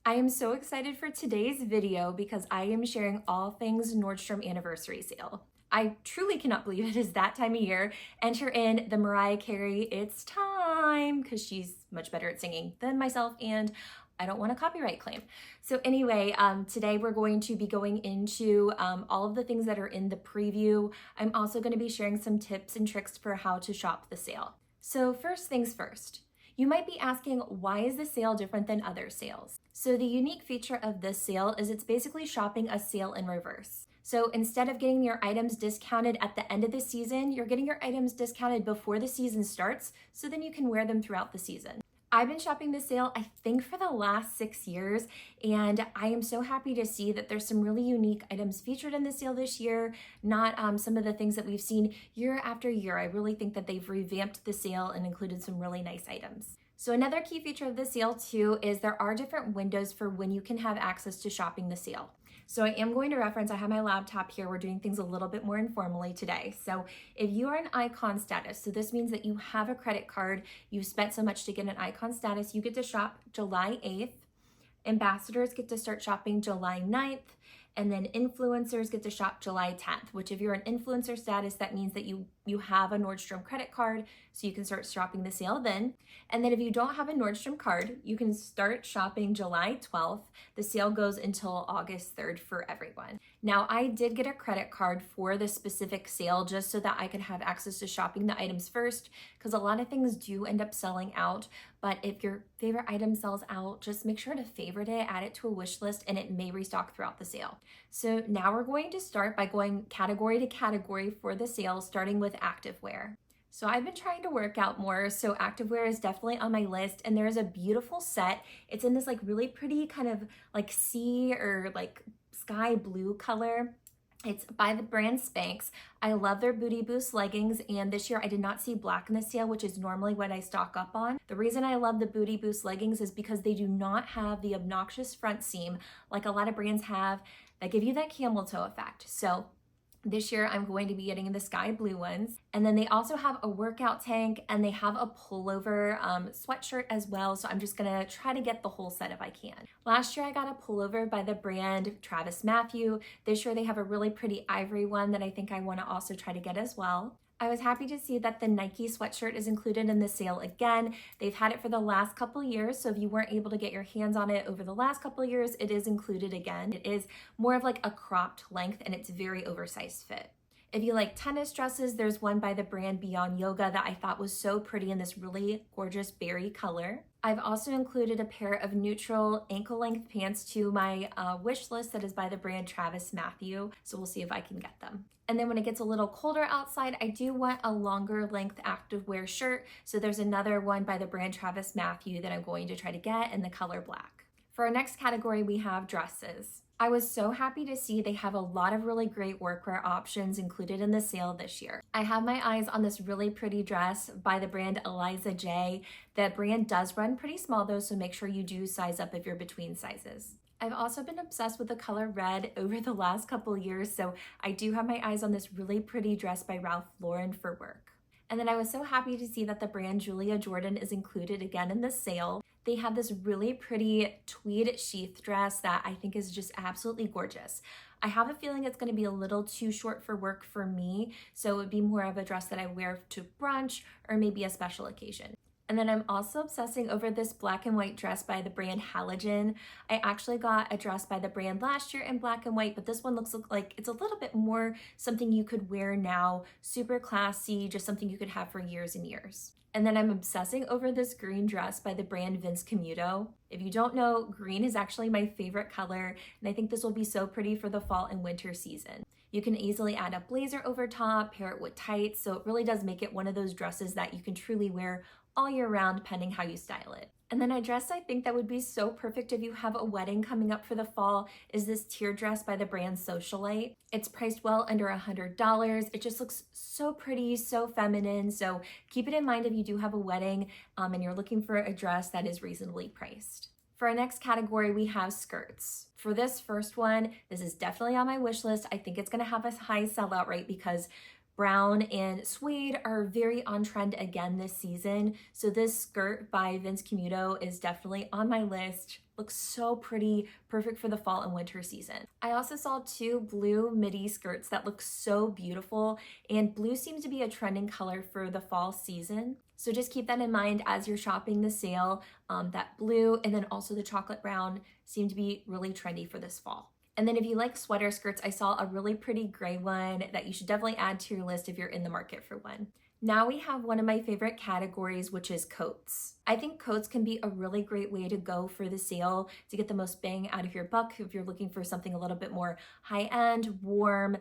I am so excited for today's video because I am sharing all things Nordstrom Anniversary Sale. I truly cannot believe it is that time of year. Enter in the Mariah Carey "It's Time" because she's much better at singing than myself and I don't want a copyright claim. So anyway, today we're going to be going into all of the things that are in the preview. I'm also going to be sharing some tips and tricks for how to shop the sale. So first things first. You might be asking, why is the sale different than other sales? So the unique feature of this sale is it's basically shopping a sale in reverse. So instead of getting your items discounted at the end of the season, you're getting your items discounted before the season starts, so then you can wear them throughout the season. I've been shopping this sale, I think, for the last 6 years, and I am so happy to see that there's some really unique items featured in the sale this year, not some of the things that we've seen year after year. I really think that they've revamped the sale and included some really nice items. So another key feature of the sale too is there are different windows for when you can have access to shopping the sale. So I am going to reference, I have my laptop here, we're doing things a little bit more informally today. So if you are an icon status, so this means that you have a credit card, you've spent so much to get an icon status, you get to shop July 8th. Ambassadors get to start shopping July 9th, and then influencers get to shop July 10th, which if you're an influencer status, that means that you have a Nordstrom credit card, so you can start shopping the sale then. And then if you don't have a Nordstrom card, you can start shopping July 12th. The sale goes until August 3rd for everyone. Now, I did get a credit card for this specific sale just so that I could have access to shopping the items first, because a lot of things do end up selling out. But if your favorite item sells out, just make sure to favorite it, add it to a wish list, and it may restock throughout the sale. So now we're going to start by going category to category for the sale, starting with activewear. So I've been trying to work out more, so activewear is definitely on my list, and there is a beautiful set. It's in this like really pretty kind of like sea or like sky blue color. It's by the brand Spanx. I love their Booty Boost leggings, and this year I did not see black in the sale, which is normally what I stock up on. The reason I love the Booty Boost leggings is because they do not have the obnoxious front seam like a lot of brands have that give you that camel toe effect. So this year, I'm going to be getting the sky blue ones. And then they also have a workout tank, and they have a pullover sweatshirt as well. So I'm just gonna try to get the whole set if I can. Last year, I got a pullover by the brand Travis Mathew. This year, they have a really pretty ivory one that I think I wanna also try to get as well. I was happy to see that the Nike sweatshirt is included in the sale again. They've had it for the last couple years, so if you weren't able to get your hands on it over the last couple years, it is included again. It is more of like a cropped length, and it's very oversized fit. If you like tennis dresses, there's one by the brand Beyond Yoga that I thought was so pretty in this really gorgeous berry color. I've also included a pair of neutral ankle length pants to my wish list that is by the brand Travis Mathew, so we'll see if I can get them. And then when it gets a little colder outside, I do want a longer length activewear shirt, so there's another one by the brand Travis Mathew that I'm going to try to get in the color black. For our next category, we have dresses. I was so happy to see they have a lot of really great workwear options included in the sale this year. I have my eyes on this really pretty dress by the brand Eliza J. The brand does run pretty small though, so make sure you do size up if you're between sizes. I've also been obsessed with the color red over the last couple years, so I do have my eyes on this really pretty dress by Ralph Lauren for work. And then I was so happy to see that the brand Julia Jordan is included again in the sale. They have this really pretty tweed sheath dress that I think is just absolutely gorgeous. I have a feeling it's going to be a little too short for work for me, so it would be more of a dress that I wear to brunch or maybe a special occasion. And then I'm also obsessing over this black and white dress by the brand Halogen. I actually got a dress by the brand last year in black and white, but this one looks like it's a little bit more something you could wear now, super classy, just something you could have for years and years. And then I'm obsessing over this green dress by the brand Vince Camuto. If you don't know, green is actually my favorite color, and I think this will be so pretty for the fall and winter season. You can easily add a blazer over top, pair it with tights, so it really does make it one of those dresses that you can truly wear all year round, depending how you style it. And then a dress I think that would be so perfect if you have a wedding coming up for the fall is this tier dress by the brand Socialite. It's priced well under $100. It just looks so pretty, so feminine. So keep it in mind if you do have a wedding and you're looking for a dress that is reasonably priced. For our next category, we have skirts. For this first one, this is definitely on my wish list. I think it's gonna have a high sellout rate because Brown and suede are very on trend again this season. So this skirt by Vince Camuto is definitely on my list. Looks so pretty, perfect for the fall and winter season. I also saw 2 blue midi skirts that look so beautiful, and blue seems to be a trending color for the fall season. So just keep that in mind as you're shopping the sale. That blue and then also the chocolate brown seem to be really trendy for this fall. And then if you like sweater skirts, I saw a really pretty gray one that you should definitely add to your list if you're in the market for one. Now we have one of my favorite categories, which is coats. I think coats can be a really great way to go for the sale to get the most bang out of your buck if you're looking for something a little bit more high-end, warm,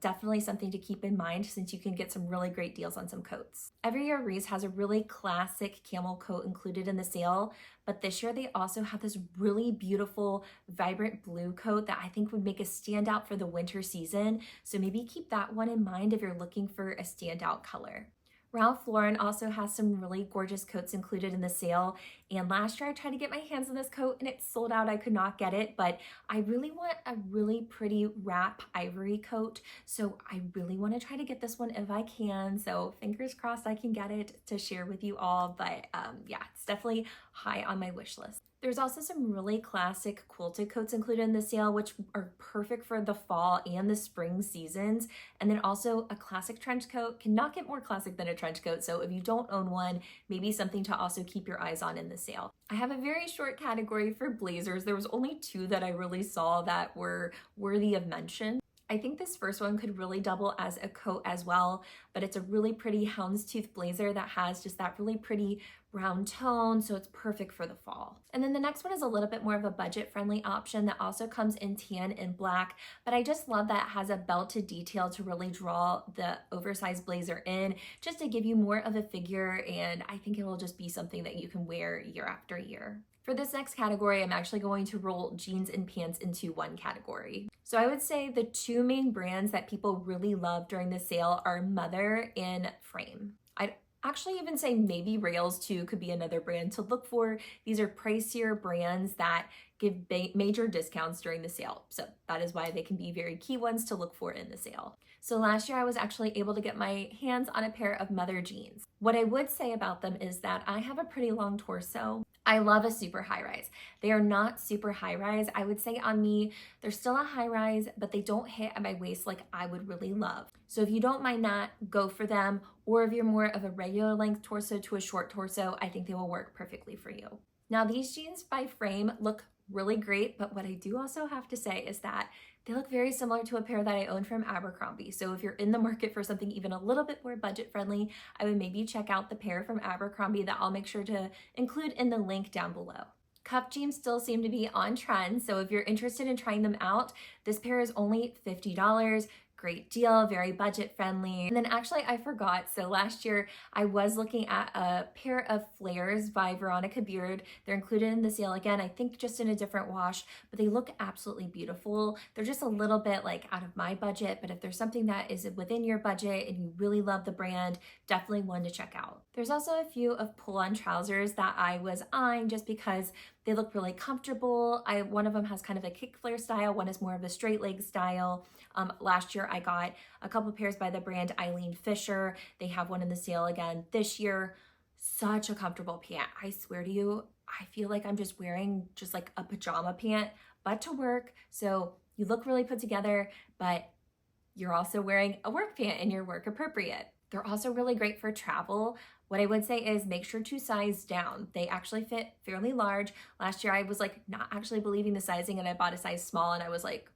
definitely something to keep in mind since you can get some really great deals on some coats. Every year Reese has a really classic camel coat included in the sale, but this year they also have this really beautiful, vibrant blue coat that I think would make a standout for the winter season. So maybe keep that one in mind if you're looking for a standout color. Ralph Lauren also has some really gorgeous coats included in the sale. And last year I tried to get my hands on this coat and it sold out. I could not get it, but I really want a really pretty wrap ivory coat. So I really want to try to get this one if I can. So fingers crossed I can get it to share with you all. But yeah, it's definitely high on my wish list. There's also some really classic quilted coats included in the sale, which are perfect for the fall and the spring seasons. And then also a classic trench coat. Cannot get more classic than a trench coat. So if you don't own one, maybe something to also keep your eyes on in the sale. I have a very short category for blazers. There was only 2 that I really saw that were worthy of mention. I think this first one could really double as a coat as well, but it's a really pretty houndstooth blazer that has just that really pretty brown tone, so it's perfect for the fall. And then the next one is a little bit more of a budget-friendly option that also comes in tan and black, but I just love that it has a belted detail to really draw the oversized blazer in, just to give you more of a figure, and I think it will just be something that you can wear year after year. For this next category, I'm actually going to roll jeans and pants into one category. So I would say the 2 main brands that people really love during the sale are Mother and Frame. I'd actually even say maybe Rails too could be another brand to look for. These are pricier brands that give major discounts during the sale. So that is why they can be very key ones to look for in the sale. So last year I was actually able to get my hands on a pair of Mother jeans. What I would say about them is that I have a pretty long torso. I love a super high rise. They are not super high rise. I would say on me, they're still a high rise, but they don't hit at my waist like I would really love. So if you don't mind that, go for them. Or if you're more of a regular length torso to a short torso, I think they will work perfectly for you. Now these jeans by Frame look really great, but what I do also have to say is that they look very similar to a pair that I own from Abercrombie. So if you're in the market for something even a little bit more budget friendly, I would maybe check out the pair from Abercrombie that I'll make sure to include in the link down below. Cuff jeans still seem to be on trend, so if you're interested in trying them out, this pair is only $50. Great deal, very budget friendly. And then actually I forgot, so last year I was looking at a pair of flares by Veronica Beard. They're included in the sale again, I think just in a different wash, but they look absolutely beautiful. They're just a little bit like out of my budget, but if there's something that is within your budget and you really love the brand, definitely one to check out. There's also a few of pull-on trousers that I was eyeing just because they look really comfortable. One of them has kind of a kick flare style, one is more of a straight leg style. Last year I got a couple pairs by the brand Eileen Fisher. They have one in the sale again this year. Such a comfortable pant. I swear to you, I feel like I'm just wearing just like a pajama pant, but to work. So you look really put together, but you're also wearing a work pant and you're work appropriate. They're also really great for travel. What I would say is make sure to size down. They actually fit fairly large. Last year I was like not actually believing the sizing and I bought a size small and I was like,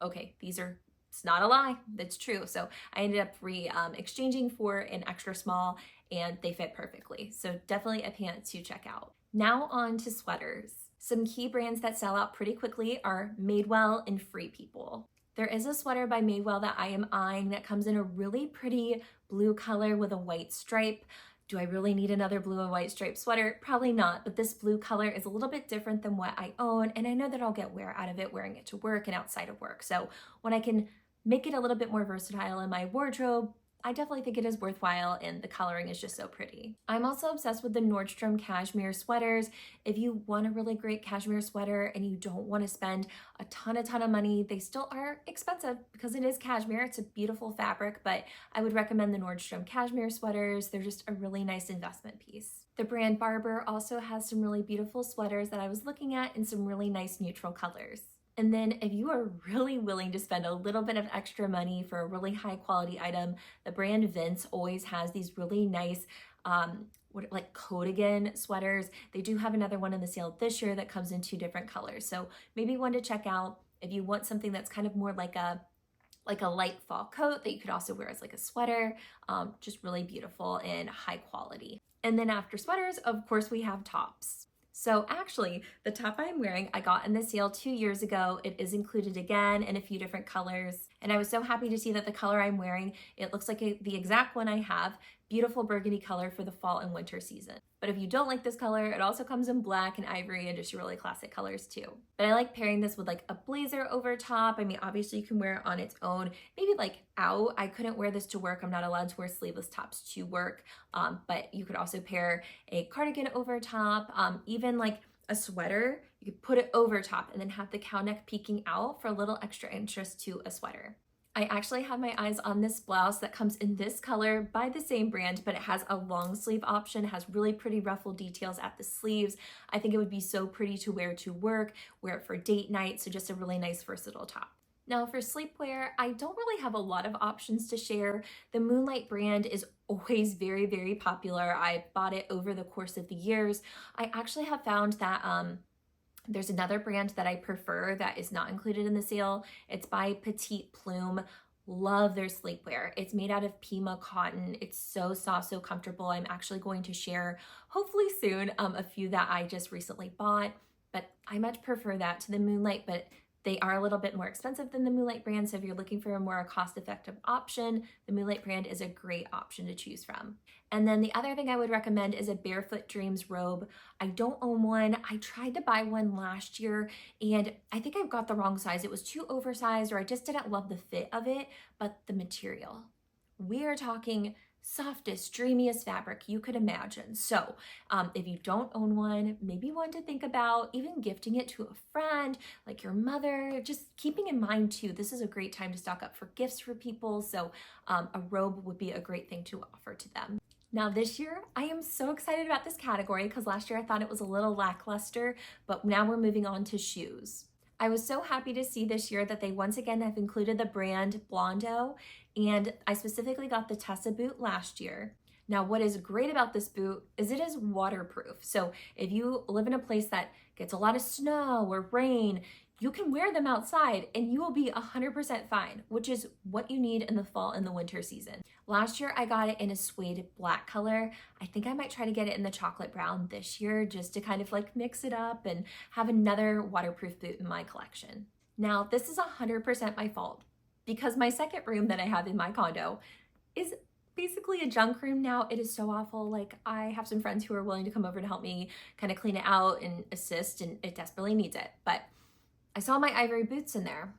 okay, it's not a lie, that's true. So I ended up exchanging for an extra small and they fit perfectly. So definitely a pant to check out. Now on to sweaters. Some key brands that sell out pretty quickly are Madewell and Free People. There is a sweater by Madewell that I am eyeing that comes in a really pretty blue color with a white stripe. Do I really need another blue and white striped sweater? Probably not, but this blue color is a little bit different than what I own, and I know that I'll get wear out of it wearing it to work and outside of work. So when I can make it a little bit more versatile in my wardrobe, I definitely think it is worthwhile and the coloring is just so pretty. I'm also obsessed with the Nordstrom cashmere sweaters. If you want a really great cashmere sweater and you don't want to spend a ton of money, they still are expensive because it is cashmere. It's a beautiful fabric, but I would recommend the Nordstrom cashmere sweaters. They're just a really nice investment piece. The brand Barber also has some really beautiful sweaters that I was looking at in some really nice neutral colors. And then if you are really willing to spend a little bit of extra money for a really high quality item, the brand Vince always has these really nice like Coatigan sweaters. They do have another one in the sale this year that comes in 2 different colors. So maybe one to check out if you want something that's kind of more like a light fall coat that you could also wear as like a sweater, just really beautiful and high quality. And then after sweaters, of course, we have tops. So actually, the top I'm wearing, I got in the sale 2 years ago. It is included again in a few different colors. And I was so happy to see that the color I'm wearing, it looks like the exact one I have, beautiful burgundy color for the fall and winter season. But if you don't like this color, it also comes in black and ivory and just really classic colors too. But I like pairing this with like a blazer over top. I mean, obviously you can wear it on its own, maybe like out. I couldn't wear this to work. I'm not allowed to wear sleeveless tops to work, but you could also pair a cardigan over top, even like a sweater. You could put it over top and then have the cow neck peeking out for a little extra interest to a sweater. I actually have my eyes on this blouse that comes in this color by the same brand, but it has a long sleeve option, has really pretty ruffle details at the sleeves. I think it would be so pretty to wear to work, wear it for date night, so just a really nice versatile top. Now for sleepwear, I don't really have a lot of options to share. The Moonlight brand is always very popular. I bought it over the course of the years. I actually have found that there's another brand that I prefer that is not included in the sale. It's by Petite Plume. Love their sleepwear. It's made out of Pima cotton. It's so soft, so comfortable. I'm actually going to share, hopefully soon, a few that I just recently bought, but I much prefer that to the Moonlight, but they are a little bit more expensive than the Moonlight brand, so if you're looking for a more cost-effective option, the Moonlight brand is a great option to choose from. And then the other thing I would recommend is a Barefoot Dreams robe. I don't own one. I tried to buy one last year, and I think I got the wrong size. It was too oversized, or I just didn't love the fit of it, but the material. We are talking softest, dreamiest fabric you could imagine. So if you don't own one, maybe one to think about, even gifting it to a friend, like your mother, just keeping in mind too, this is a great time to stock up for gifts for people. So a robe would be a great thing to offer to them. Now this year, I am so excited about this category because last year I thought it was a little lackluster, but now we're moving on to shoes. I was so happy to see this year that they once again have included the brand Blondo, and I specifically got the Tessa boot last year. Now, what is great about this boot is it is waterproof. So if you live in a place that gets a lot of snow or rain, you can wear them outside and you will be 100% fine, which is what you need in the fall and the winter season. Last year, I got it in a suede black color. I think I might try to get it in the chocolate brown this year just to kind of like mix it up and have another waterproof boot in my collection. Now, this is 100% my fault because my second room that I have in my condo is basically a junk room now. It is so awful. Like, I have some friends who are willing to come over to help me kind of clean it out and assist, and it desperately needs it. But I saw my ivory boots in there.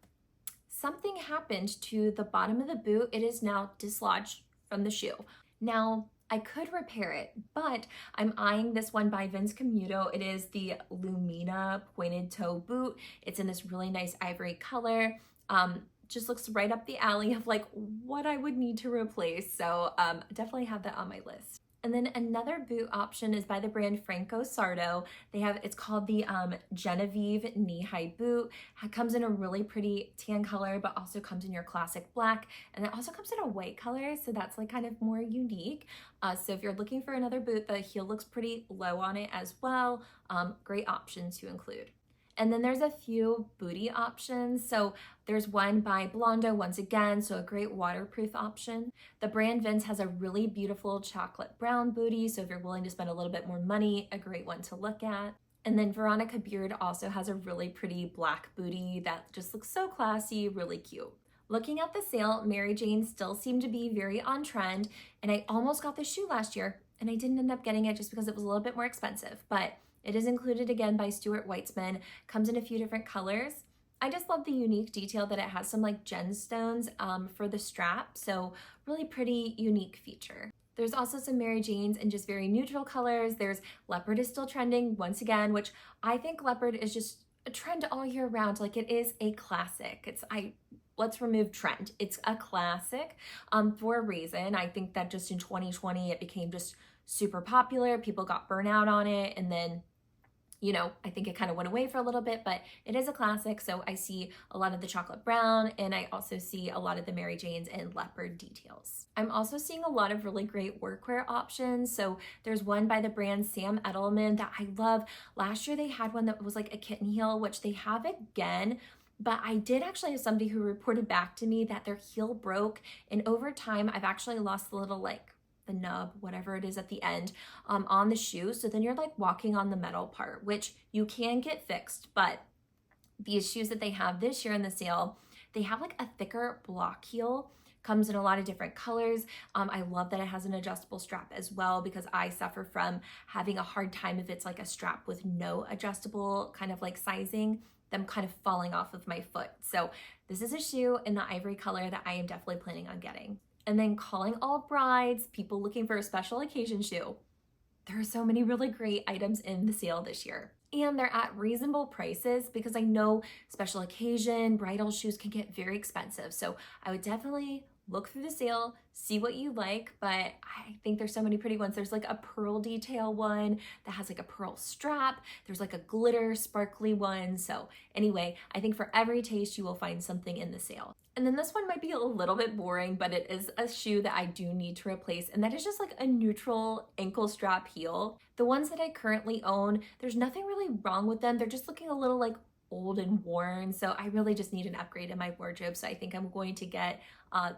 Something happened to the bottom of the boot. It is now dislodged from the shoe. Now, I could repair it, but I'm eyeing this one by Vince Camuto. It is the Lumina pointed toe boot. It's in this really nice ivory color. Just looks right up the alley of like what I would need to replace. So definitely have that on my list. And then another boot option is by the brand Franco Sardo. It's called the Genevieve knee-high boot. It comes in a really pretty tan color, but also comes in your classic black. And it also comes in a white color, so that's like kind of more unique. So if you're looking for another boot, the heel looks pretty low on it as well. Great option to include. And then there's a few booty options. So there's one by Blondo once again, so a great waterproof option. The brand Vince has a really beautiful chocolate brown booty, so if you're willing to spend a little bit more money, a great one to look at. And then Veronica Beard also has a really pretty black booty that just looks so classy, really cute. Looking at the sale, Mary Jane still seemed to be very on trend, and I almost got this shoe last year, and I didn't end up getting it just because it was a little bit more expensive, but it is included again by Stuart Weitzman, comes in a few different colors. I just love the unique detail that it has some like gemstones for the strap. So really pretty, unique feature. There's also some Mary Janes in just very neutral colors. There's leopard is still trending once again, which I think leopard is just a trend all year round. Like it is a classic. Let's remove trend. It's a classic for a reason. I think that just in 2020, it became just super popular. People got burnout on it. And then, you know, I think it kind of went away for a little bit, but it is a classic. So I see a lot of the chocolate brown, and I also see a lot of the Mary Janes and leopard details. I'm also seeing a lot of really great workwear options. So there's one by the brand Sam Edelman that I love. Last year they had one that was like a kitten heel, which they have again. But I did actually have somebody who reported back to me that their heel broke, and over time I've actually lost the little like the nub, whatever it is at the end, on the shoe. So then you're like walking on the metal part, which you can get fixed. But these shoes that they have this year in the sale, they have like a thicker block heel, comes in a lot of different colors. I love that it has an adjustable strap as well, because I suffer from having a hard time if it's like a strap with no adjustable kind of like sizing, them kind of falling off of my foot. So this is a shoe in the ivory color that I am definitely planning on getting. And then calling all brides, people looking for a special occasion shoe. There are so many really great items in the sale this year. And they're at reasonable prices, because I know special occasion bridal shoes can get very expensive. So I would definitely look through the sale, see what you like, but I think there's so many pretty ones. There's like a pearl detail one that has like a pearl strap. There's like a glitter sparkly one. So anyway, I think for every taste you will find something in the sale. And then this one might be a little bit boring, but it is a shoe that I do need to replace, and that is just like a neutral ankle strap heel. The ones that I currently own, there's nothing really wrong with them. They're just looking a little like old and worn. So I really just need an upgrade in my wardrobe. So I think I'm going to get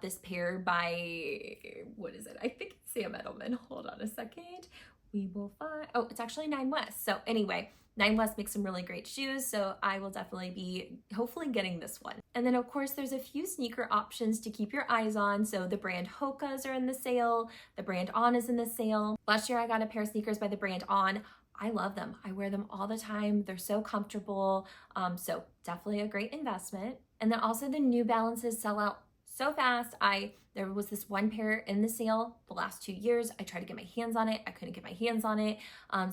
this pair by, what is it? I think it's Sam Edelman. Hold on a second. We will find, oh, it's actually Nine West. So anyway, Nine West makes some really great shoes. So I will definitely be hopefully getting this one. And then of course there's a few sneaker options to keep your eyes on. So the brand Hoka's are in the sale. The brand On is in the sale. Last year I got a pair of sneakers by the brand On. I love them. I wear them all the time. They're so comfortable. So definitely a great investment. And then also the New Balances sell out so fast. There was this one pair in the sale the last 2 years. I tried to get my hands on it. I couldn't get my hands on it.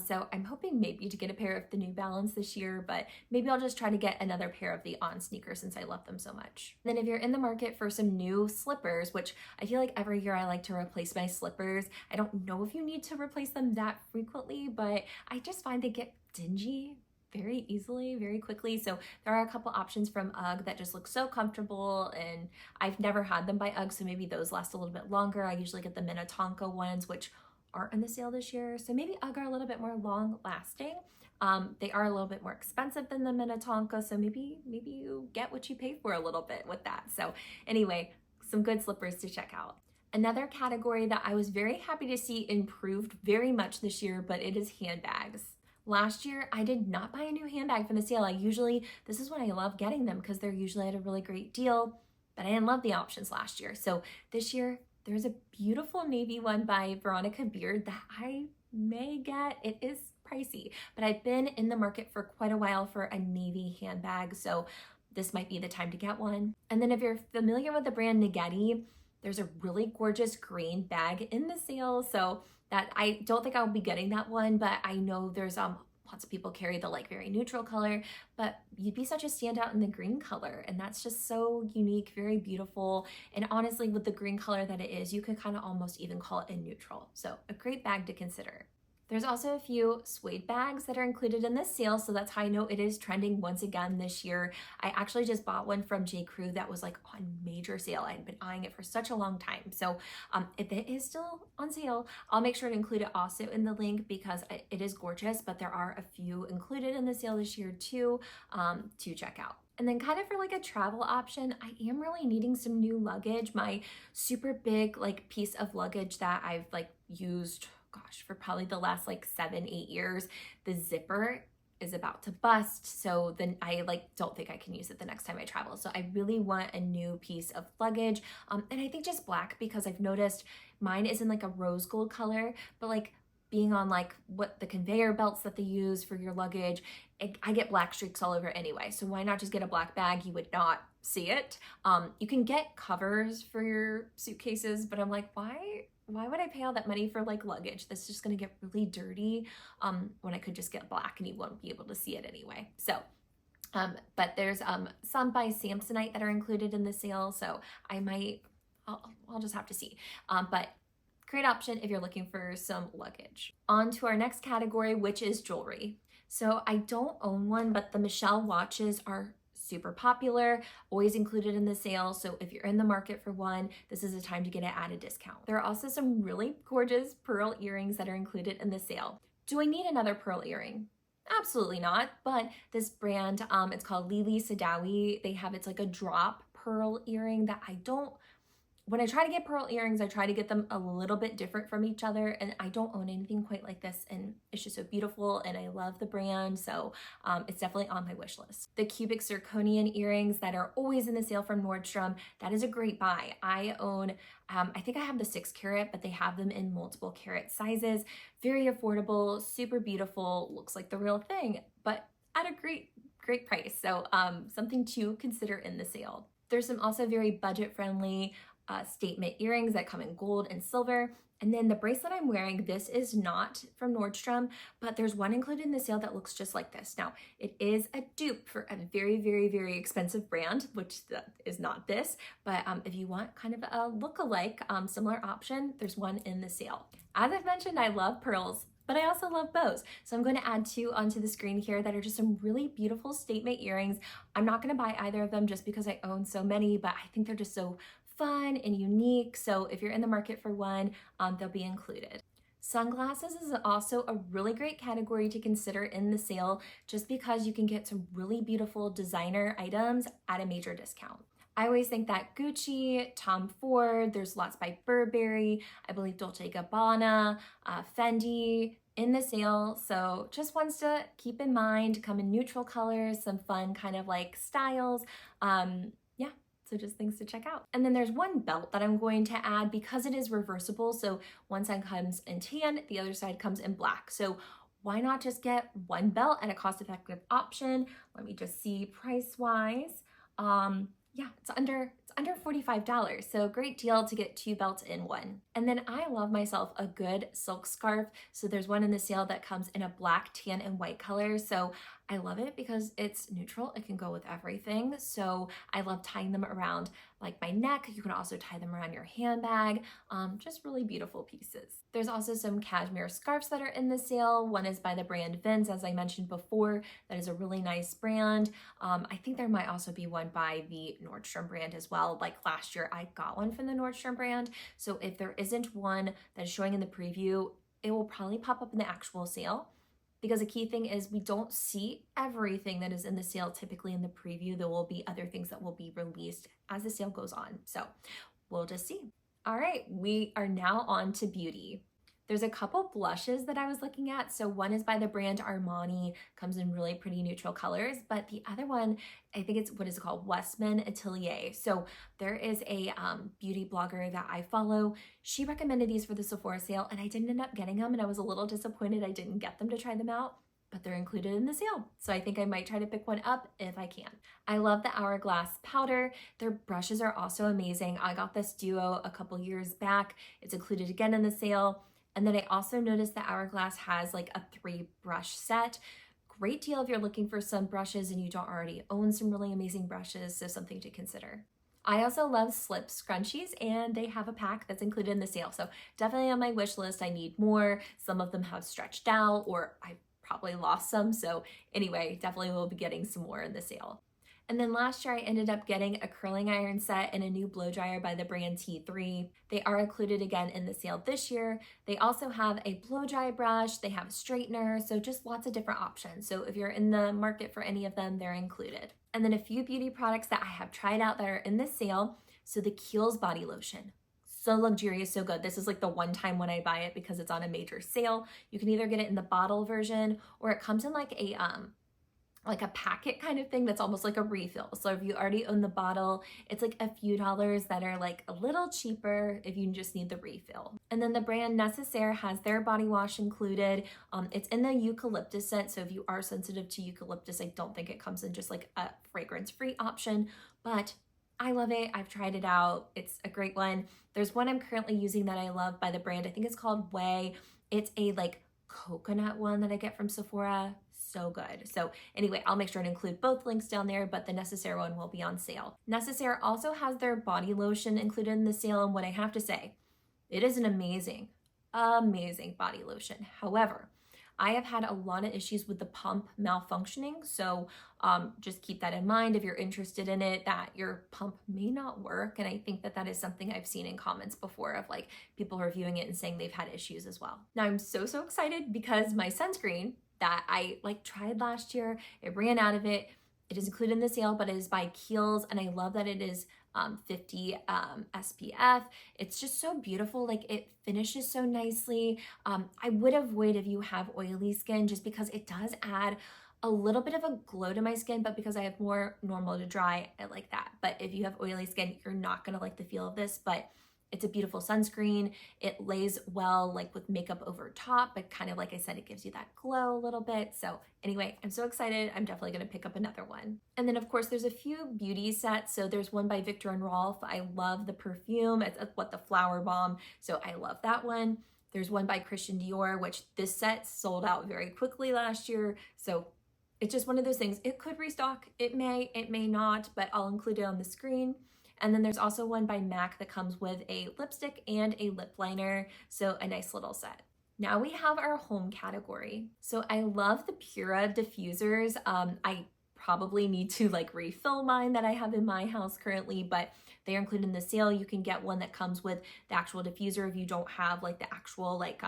So I'm hoping maybe to get a pair of the New Balance this year, but maybe I'll just try to get another pair of the On sneakers since I love them so much. Then if you're in the market for some new slippers, which I feel like every year I like to replace my slippers. I don't know if you need to replace them that frequently, but I just find they get dingy very easily, very quickly. So there are a couple options from UGG that just look so comfortable, and I've never had them by UGG, so maybe those last a little bit longer. I usually get the Minnetonka ones, which aren't in the sale this year. So maybe UGG are a little bit more long lasting. They are a little bit more expensive than the Minnetonka, so maybe you get what you pay for a little bit with that. So anyway, some good slippers to check out. Another category that I was very happy to see improved very much this year, but it is handbags. Last year, I did not buy a new handbag from the sale. This is when I love getting them because they're usually at a really great deal, but I didn't love the options last year. So this year, there's a beautiful navy one by Veronica Beard that I may get. It is pricey, but I've been in the market for quite a while for a navy handbag, so this might be the time to get one. And then if you're familiar with the brand Naghetti, there's a really gorgeous green bag in the sale, so that I don't think I'll be getting that one, but I know there's lots of people carry the like very neutral color, but you'd be such a standout in the green color, and that's just so unique, very beautiful. And honestly, with the green color that it is, you could kind of almost even call it a neutral. So a great bag to consider. There's also a few suede bags that are included in this sale, so that's how I know it is trending once again this year. I actually just bought one from J. Crew that was like on major sale. I had been eyeing it for such a long time. So if it is still on sale, I'll make sure to include it also in the link because it is gorgeous, but there are a few included in the sale this year too, to check out. And then kind of for like a travel option, I am really needing some new luggage. My super big like piece of luggage that I've like used, gosh, for probably the last like 7-8 years, the zipper is about to bust. So then I don't think I can use it the next time I travel. So I really want a new piece of luggage. And I think just black, because I've noticed mine is in like a rose gold color, but like being on like what the conveyor belts that they use for your luggage, I get black streaks all over anyway. So why not just get a black bag? You would not see it. You can get covers for your suitcases, but I'm like, why would I pay all that money for like luggage that's just gonna get really dirty when I could just get black and you won't be able to see it anyway. So but there's some by Samsonite that are included in the sale, so I'll just have to see. But great option if you're looking for some luggage. On to our next category, which is jewelry. So I don't own one, but the Michelle watches are super popular, always included in the sale. So if you're in the market for one, this is a time to get it at a discount. There are also some really gorgeous pearl earrings that are included in the sale. Do I need another pearl earring? Absolutely not, but this brand, it's called Lili Sadawi. It's like a drop pearl earring that when I try to get pearl earrings, I try to get them a little bit different from each other, and I don't own anything quite like this, and it's just so beautiful, and I love the brand, so it's definitely on my wish list. The cubic zirconian earrings that are always in the sale from Nordstrom, that is a great buy. I own, I think I have the 6 carat, but they have them in multiple carat sizes. Very affordable, super beautiful, looks like the real thing, but at a great price, so something to consider in the sale. There's some also very budget-friendly statement earrings that come in gold and silver. And then the bracelet I'm wearing, this is not from Nordstrom, but there's one included in the sale that looks just like this. Now, it is a dupe for a very expensive brand, which is not this, but if you want kind of a look-alike, similar option, there's one in the sale. As I've mentioned, I love pearls, but I also love bows. So I'm going to add 2 onto the screen here that are just some really beautiful statement earrings. I'm not going to buy either of them just because I own so many, but I think they're just so fun and unique. So if you're in the market for one, they'll be included. Sunglasses is also a really great category to consider in the sale just because you can get some really beautiful designer items at a major discount. I always think that Gucci, Tom Ford, there's lots by Burberry, I believe Dolce & Gabbana, Fendi in the sale. So just ones to keep in mind, come in neutral colors, some fun kind of like styles. So just things to check out. And then there's one belt that I'm going to add because it is reversible. So one side comes in tan, the other side comes in black. So why not just get one belt at a cost-effective option? Let me just see price-wise. Yeah, it's under $45. So great deal to get 2 belts in one. And then I love myself a good silk scarf. So there's one in the sale that comes in a black, tan, and white color. So I love it because it's neutral. It can go with everything. So I love tying them around like my neck. You can also tie them around your handbag. Just really beautiful pieces. There's also some cashmere scarves that are in the sale. One is by the brand Vince, as I mentioned before. That is a really nice brand. I think there might also be one by the Nordstrom brand as well. Like last year, I got one from the Nordstrom brand. So if there isn't one that is showing in the preview, it will probably pop up in the actual sale. Because a key thing is we don't see everything that is in the sale typically in the preview. There will be other things that will be released as the sale goes on. So we'll just see. All right, we are now on to beauty. There's a couple blushes that I was looking at. So one is by the brand Armani, comes in really pretty neutral colors, but the other one, I think it's, what is it called? Westman Atelier. So there is a beauty blogger that I follow. She recommended these for the Sephora sale and I didn't end up getting them and I was a little disappointed I didn't get them to try them out, but they're included in the sale. So I think I might try to pick one up if I can. I love the Hourglass powder. Their brushes are also amazing. I got this duo a couple years back. It's included again in the sale. And then I also noticed that Hourglass has like a 3 brush set. Great deal if you're looking for some brushes and you don't already own some really amazing brushes, so something to consider. I also love slip scrunchies and they have a pack that's included in the sale. So definitely on my wish list, I need more. Some of them have stretched out or I probably lost some. So anyway, definitely will be getting some more in the sale. And then last year I ended up getting a curling iron set and a new blow dryer by the brand T3. They are included again in the sale this year. They also have a blow dry brush, they have a straightener, so just lots of different options. So if you're in the market for any of them, they're included. And then a few beauty products that I have tried out that are in the sale. So the Kiehl's body lotion. So luxurious, so good. This is like the one time when I buy it because it's on a major sale. You can either get it in the bottle version or it comes in like a like a packet kind of thing that's almost like a refill. So if you already own the bottle, it's like a few dollars that are like a little cheaper if you just need the refill. And then the brand Necessaire has their body wash included. It's in the eucalyptus scent. So if you are sensitive to eucalyptus, I don't think it comes in just like a fragrance-free option, but I love it. I've tried it out. It's a great one. There's one I'm currently using that I love by the brand. I think it's called Way. It's a like coconut one that I get from Sephora. So good. So anyway, I'll make sure to include both links down there, but the Necessaire one will be on sale. Necessaire also has their body lotion included in the sale, and what I have to say, it is an amazing, amazing body lotion. However, I have had a lot of issues with the pump malfunctioning, so just keep that in mind if you're interested in it, that your pump may not work. And I think that that is something I've seen in comments before of like people reviewing it and saying they've had issues as well. Now I'm so excited because my sunscreen that I like tried last year, it ran out of it. It is included in the sale, but it is by Kiehl's, and I love that it is 50 SPF. It's just so beautiful. Like it finishes so nicely. I would avoid if you have oily skin just because it does add a little bit of a glow to my skin, but because I have more normal to dry, I like that. But if you have oily skin, you're not gonna like the feel of this, but it's a beautiful sunscreen. It lays well like with makeup over top, but kind of like I said, it gives you that glow a little bit. So anyway, I'm so excited. I'm definitely gonna pick up another one. And then of course there's a few beauty sets. So there's one by Viktor and Rolf. I love the perfume. It's what the Flower Bomb. So I love that one. There's one by Christian Dior, which this set sold out very quickly last year. So it's just one of those things. It could restock, it may not, but I'll include it on the screen. And then there's also one by MAC that comes with a lipstick and a lip liner. So a nice little set. Now we have our home category. So I love the Pura diffusers. I probably need to like refill mine that I have in my house currently, but they are included in the sale. You can get one that comes with the actual diffuser if you don't have like the actual like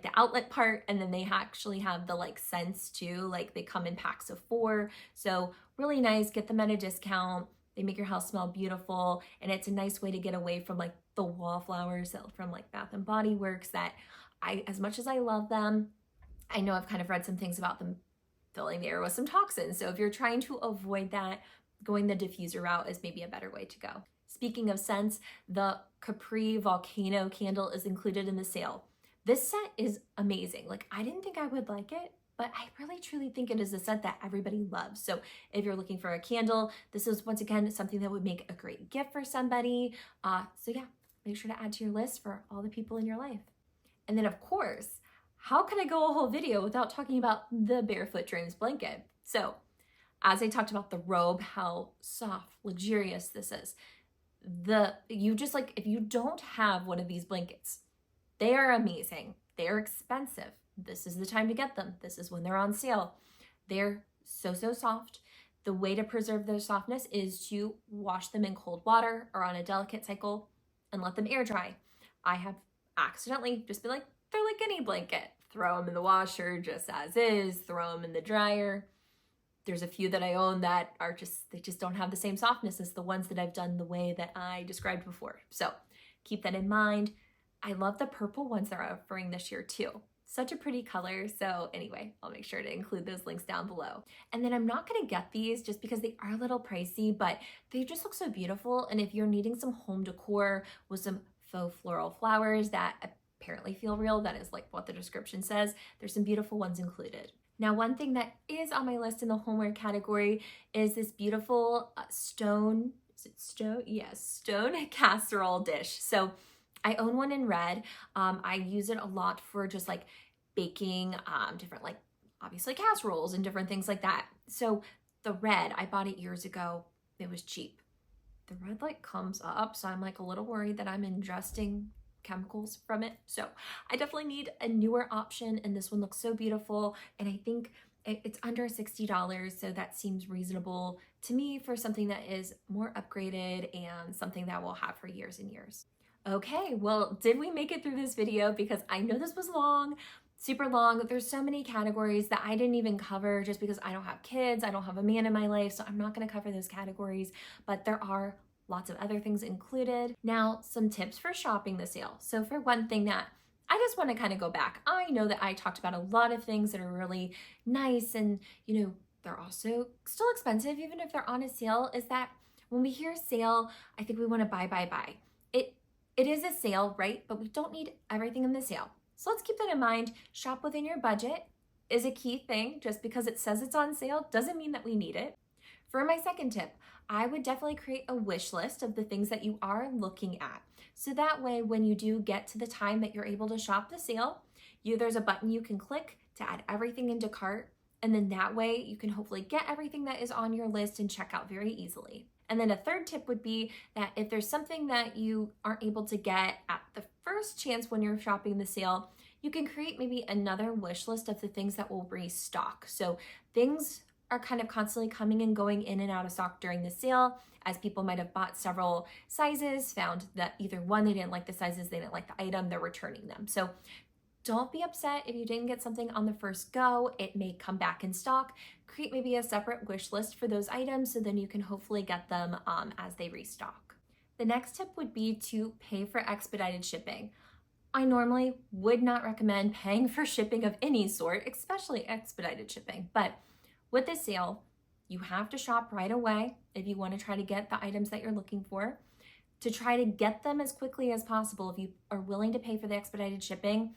the outlet part, and then they actually have the like scents too. Like they come in packs of 4. So really nice, get them at a discount. They make your house smell beautiful, and it's a nice way to get away from like the wallflowers from like Bath and Body Works that as much as I love them, I know I've kind of read some things about them filling the air with some toxins. So if you're trying to avoid that, going the diffuser route is maybe a better way to go. Speaking of scents, the Capri Volcano candle is included in the sale. This set is amazing. Like I didn't think I would like it, but I really truly think it is a scent that everybody loves. So if you're looking for a candle, this is once again something that would make a great gift for somebody. So yeah, make sure to add to your list for all the people in your life. And then of course, how can I go a whole video without talking about the Barefoot Dreams blanket? So as I talked about the robe, how soft, luxurious this is. If you don't have one of these blankets, they are amazing. They are expensive. This is the time to get them. This is when they're on sale. They're so soft. The way to preserve their softness is to wash them in cold water or on a delicate cycle and let them air dry. I have accidentally just been like, they're like any blanket. Throw them in the washer just as is, throw them in the dryer. There's a few that I own that they just don't have the same softness as the ones that I've done the way that I described before. So keep that in mind. I love the purple ones they're offering this year too. Such a pretty color. So anyway, I'll make sure to include those links down below. And then I'm not gonna get these just because they are a little pricey, but they just look so beautiful. And if you're needing some home decor with some faux floral flowers that apparently feel real, that is like what the description says, there's some beautiful ones included. Now, one thing that is on my list in the homeware category is this beautiful stone casserole dish. So I own one in red. I use it a lot for just like baking different like obviously casseroles and different things like that. So the red, I bought it years ago. It was cheap. The red like comes up, so I'm like a little worried that I'm ingesting chemicals from it. So I definitely need a newer option, and this one looks so beautiful, and I think it's under $60, so that seems reasonable to me for something that is more upgraded and something that we'll have for years and years. Okay, well, did we make it through this video? Because I know this was long, super long. There's so many categories that I didn't even cover just because I don't have kids, I don't have a man in my life, so I'm not gonna cover those categories, but there are lots of other things included. Now, some tips for shopping the sale. So for one thing that I just want to kind of go back. I know that I talked about a lot of things that are really nice and, they're also still expensive, even if they're on a sale, is that when we hear sale, I think we want to buy. It is a sale, right? But we don't need everything in the sale. So let's keep that in mind. Shop within your budget is a key thing. Just because it says it's on sale doesn't mean that we need it. For my second tip, I would definitely create a wish list of the things that you are looking at. So that way, when you do get to the time that you're able to shop the sale, there's a button you can click to add everything into cart. And then that way you can hopefully get everything that is on your list and check out very easily. And then a third tip would be that if there's something that you aren't able to get at the first chance when you're shopping the sale, you can create maybe another wish list of the things that will restock. So things are kind of constantly coming and going in and out of stock during the sale, as people might have bought several sizes, found that either one, they didn't like the sizes, they didn't like the item, they're returning them. So don't be upset if you didn't get something on the first go. It may come back in stock. Create maybe a separate wish list for those items so then you can hopefully get them as they restock. The next tip would be to pay for expedited shipping. I normally would not recommend paying for shipping of any sort, especially expedited shipping. But with this sale, you have to shop right away if you want to try to get the items that you're looking for. To try to get them as quickly as possible, if you are willing to pay for the expedited shipping,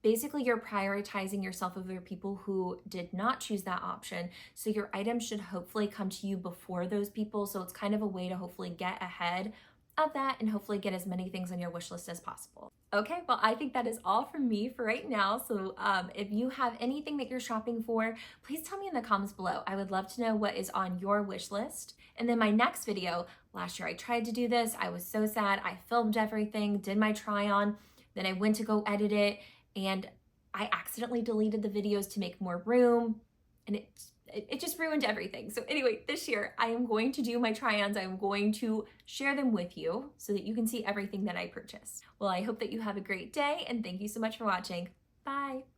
basically you're prioritizing yourself over people who did not choose that option. So your items should hopefully come to you before those people. So it's kind of a way to hopefully get ahead of that and hopefully get as many things on your wish list as possible. Okay, well, I think that is all from me for right now. So if you have anything that you're shopping for, please tell me in the comments below. I would love to know what is on your wish list. And then my next video, last year I tried to do this. I was so sad. I filmed everything, did my try on, then I went to go edit it, and I accidentally deleted the videos to make more room, and it just ruined everything. So anyway, this year I am going to do my try-ons. I am going to share them with you so that you can see everything that I purchased. Well, I hope that you have a great day, and thank you so much for watching. Bye.